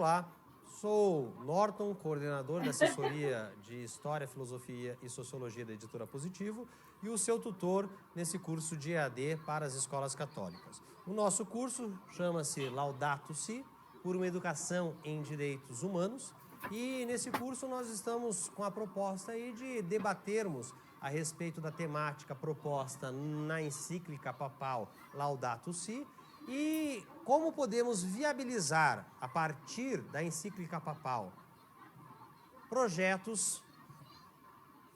Olá, sou Norton, coordenador da assessoria de História, Filosofia e Sociologia da Editora Positivo e o seu tutor nesse curso de EAD para as escolas católicas. O nosso curso chama-se Laudato Si, por uma educação em direitos humanos, e nesse curso nós estamos com a proposta aí de debatermos a respeito da temática proposta na encíclica papal Laudato Si e como podemos viabilizar, a partir da encíclica papal, projetos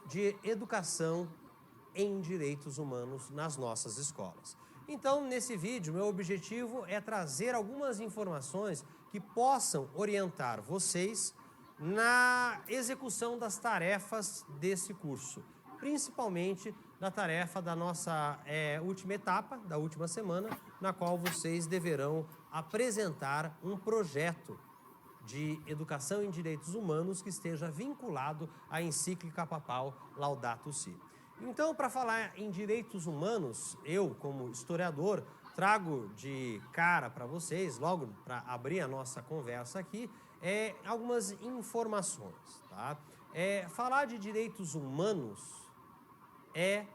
de educação em direitos humanos nas nossas escolas. Então, nesse vídeo, meu objetivo é trazer algumas informações que possam orientar vocês na execução das tarefas desse curso, principalmente na tarefa da nossa última etapa, da última semana, na qual vocês deverão apresentar um projeto de educação em direitos humanos que esteja vinculado à encíclica papal Laudato Si. Então, para falar em direitos humanos, eu, como historiador, trago de cara para vocês, logo para abrir a nossa conversa aqui, algumas informações. Tá? Falar de direitos humanos é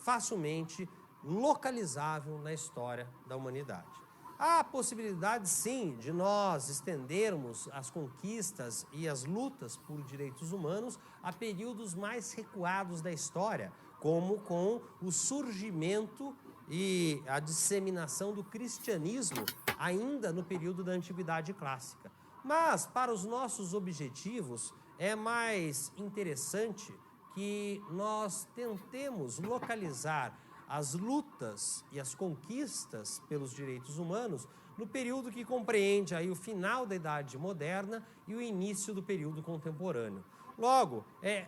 facilmente localizável na história da humanidade. Há a possibilidade, sim, de nós estendermos as conquistas e as lutas por direitos humanos a períodos mais recuados da história, como com o surgimento e a disseminação do cristianismo ainda no período da Antiguidade Clássica. Mas, para os nossos objetivos, é mais interessante que nós tentemos localizar as lutas e as conquistas pelos direitos humanos no período que compreende aí o final da Idade Moderna e o início do período contemporâneo. Logo, é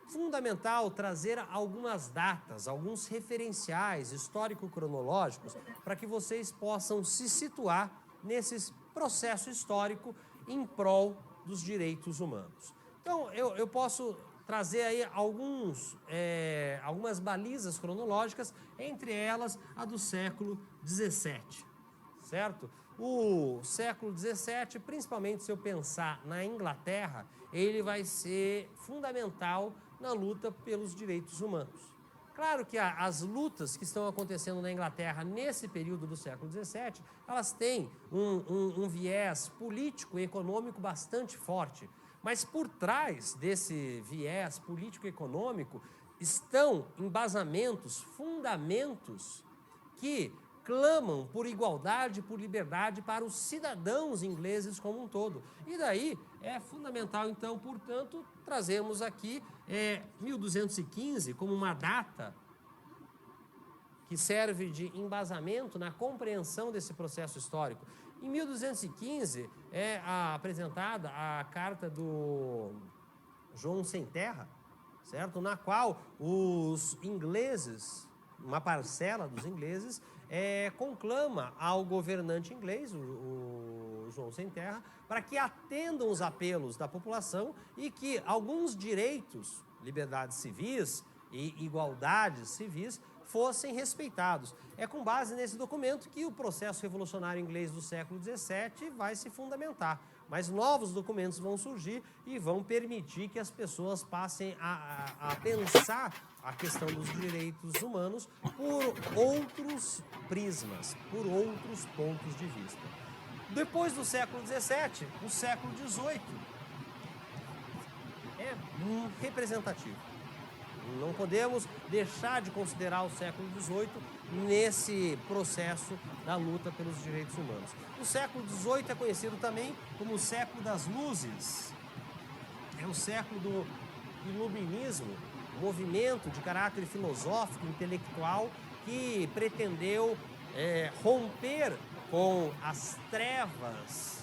fundamental trazer algumas datas, alguns referenciais histórico-cronológicos para que vocês possam se situar nesse processo histórico em prol dos direitos humanos. Então, eu posso trazer aí algumas balizas cronológicas, entre elas a do século XVII, certo? O século XVII, principalmente se eu pensar na Inglaterra, ele vai ser fundamental na luta pelos direitos humanos. Claro que as lutas que estão acontecendo na Inglaterra nesse período do século XVII, elas têm um viés político e econômico bastante forte. Mas por trás desse viés político-econômico estão embasamentos, fundamentos que clamam por igualdade, por liberdade para os cidadãos ingleses como um todo. E daí é fundamental, então, portanto, trazemos aqui 1215 como uma data que serve de embasamento na compreensão desse processo histórico. Em 1215 é apresentada a carta do João Sem Terra, certo? Na qual os ingleses, uma parcela dos ingleses, conclama ao governante inglês, o João Sem Terra, para que atendam os apelos da população e que alguns direitos, liberdades civis e igualdades civis, fossem respeitados. É com base nesse documento que o processo revolucionário inglês do século XVII vai se fundamentar. Mas novos documentos vão surgir e vão permitir que as pessoas passem a pensar a questão dos direitos humanos por outros prismas, por outros pontos de vista. Depois do século XVII, o século XVIII é representativo. Não podemos deixar de considerar o século XVIII nesse processo da luta pelos direitos humanos. O século XVIII é conhecido também como o século das luzes. É o século do iluminismo, movimento de caráter filosófico, intelectual, que pretendeu romper com as trevas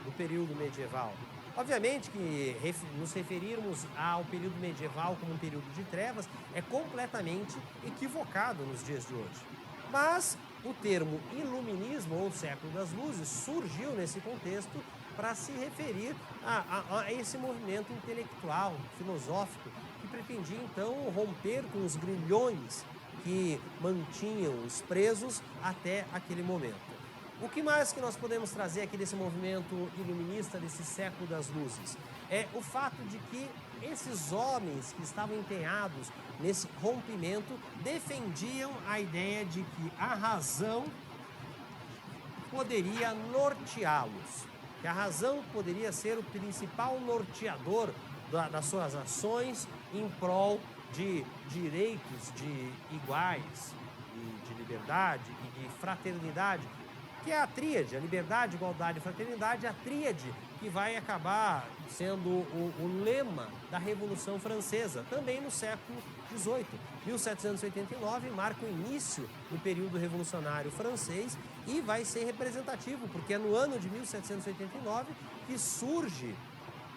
do período medieval. Obviamente que nos referirmos ao período medieval como um período de trevas é completamente equivocado nos dias de hoje. Mas o termo iluminismo ou século das luzes surgiu nesse contexto para se referir a esse movimento intelectual, filosófico, que pretendia então romper com os grilhões que mantinham os presos até aquele momento. O que mais que nós podemos trazer aqui desse movimento iluminista, desse século das luzes? É o fato de que esses homens que estavam empenhados nesse rompimento defendiam a ideia de que a razão poderia norteá-los, que a razão poderia ser o principal norteador das suas ações em prol de direitos de iguais, de liberdade e de fraternidade, que é a tríade, a liberdade, igualdade e fraternidade, a tríade que vai acabar sendo o lema da Revolução Francesa, também no século XVIII. 1789 marca o início do período revolucionário francês e vai ser representativo, porque é no ano de 1789 que surge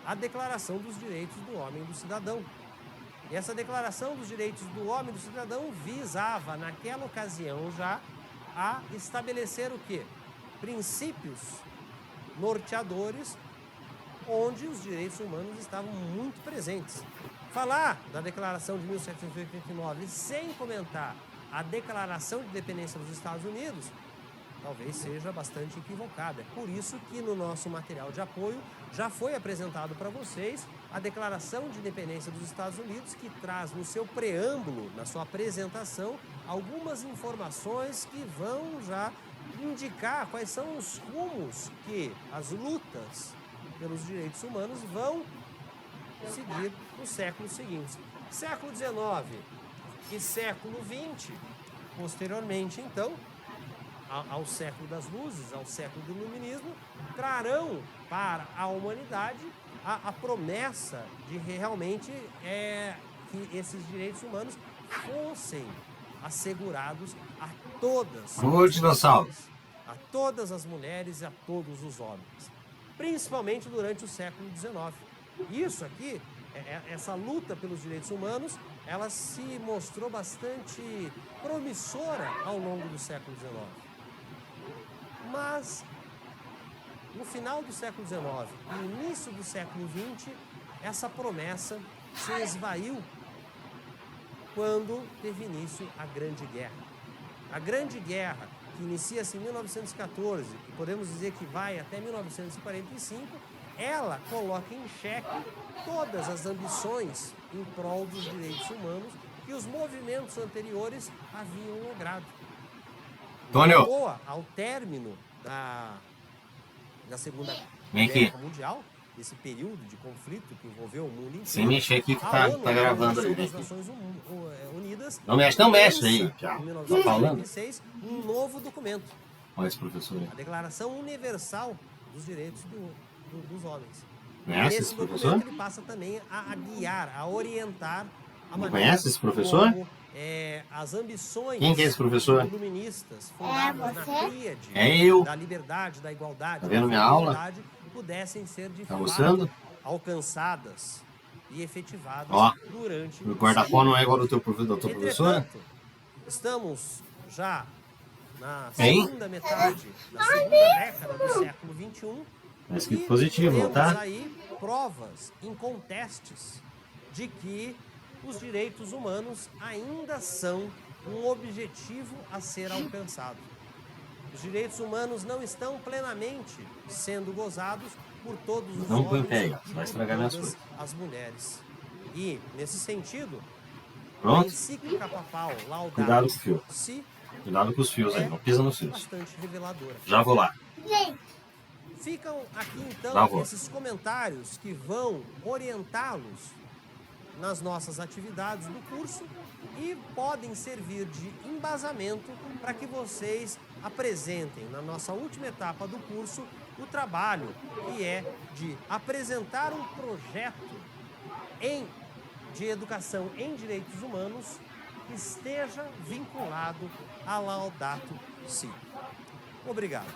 a Declaração dos Direitos do Homem e do Cidadão. E essa Declaração dos Direitos do Homem e do Cidadão visava, naquela ocasião já, a estabelecer o quê? Princípios norteadores onde os direitos humanos estavam muito presentes. Falar da Declaração de 1789 sem comentar a Declaração de Independência dos Estados Unidos talvez seja bastante equivocado. É por isso que no nosso material de apoio já foi apresentado para vocês a Declaração de Independência dos Estados Unidos, que traz no seu preâmbulo, na sua apresentação, algumas informações que vão já indicar quais são os rumos que as lutas pelos direitos humanos vão seguir nos séculos seguintes. Século XIX e século XX, posteriormente, então, ao século das luzes, ao século do iluminismo, trarão para a humanidade a promessa de realmente que esses direitos humanos fossem assegurados a todas a todas as mulheres e a todos os homens, principalmente durante o século XIX. Isso aqui, essa luta pelos direitos humanos, ela se mostrou bastante promissora ao longo do século XIX. Mas, no final do século XIX e no início do século XX, essa promessa se esvaiu quando teve início a Grande Guerra. A Grande Guerra, que inicia-se em 1914 e podemos dizer que vai até 1945, ela coloca em xeque todas as ambições em prol dos direitos humanos que os movimentos anteriores haviam logrado. Antônio, Ao término da Segunda Guerra Mundial, esse período de conflito que envolveu o mundo inteiro, sem mexer aqui que a ONU, tá gravando a ali. das Nações Unidas, Não mexe aí, lança, em tá falando? 1946, um novo documento, Olha esse professor aí. a Declaração Universal dos Direitos dos Homens. Conhece Nesse esse documento professor? ele passa também a guiar, a orientar a Não maneira conhece esse professor? como as ambições Quem que é esse professor? iluministas fundadas na tríade É eu. da liberdade, da igualdade, Tá vendo da minha aula? fraternidade, pudessem ser de Tá fato gostando? alcançadas e efetivadas Ó, durante meu guarda-pó não é igual ao da tua professora? Entretanto, estamos já na Hein? segunda metade da segunda década do século XXI. Tá escrito e positivo, temos tá? aí provas incontestes de que os direitos humanos ainda são um objetivo a ser alcançado. Os direitos humanos não estão plenamente sendo gozados por todos os Não põe homens pega, e vai por estragar minhas todas coisas. as mulheres. E, nesse sentido, a Pronto? encíclica papal Cuidado Laudato com o fio. Si Cuidado com os fios aí, não pisa nos fios. bastante reveladora. Já vou lá. Ficam aqui Já então vou. esses comentários que vão orientá-los nas nossas atividades do curso e podem servir de embasamento para que vocês apresentem na nossa última etapa do curso o trabalho que é de apresentar um projeto de educação em direitos humanos que esteja vinculado a Laudato Si. Obrigado.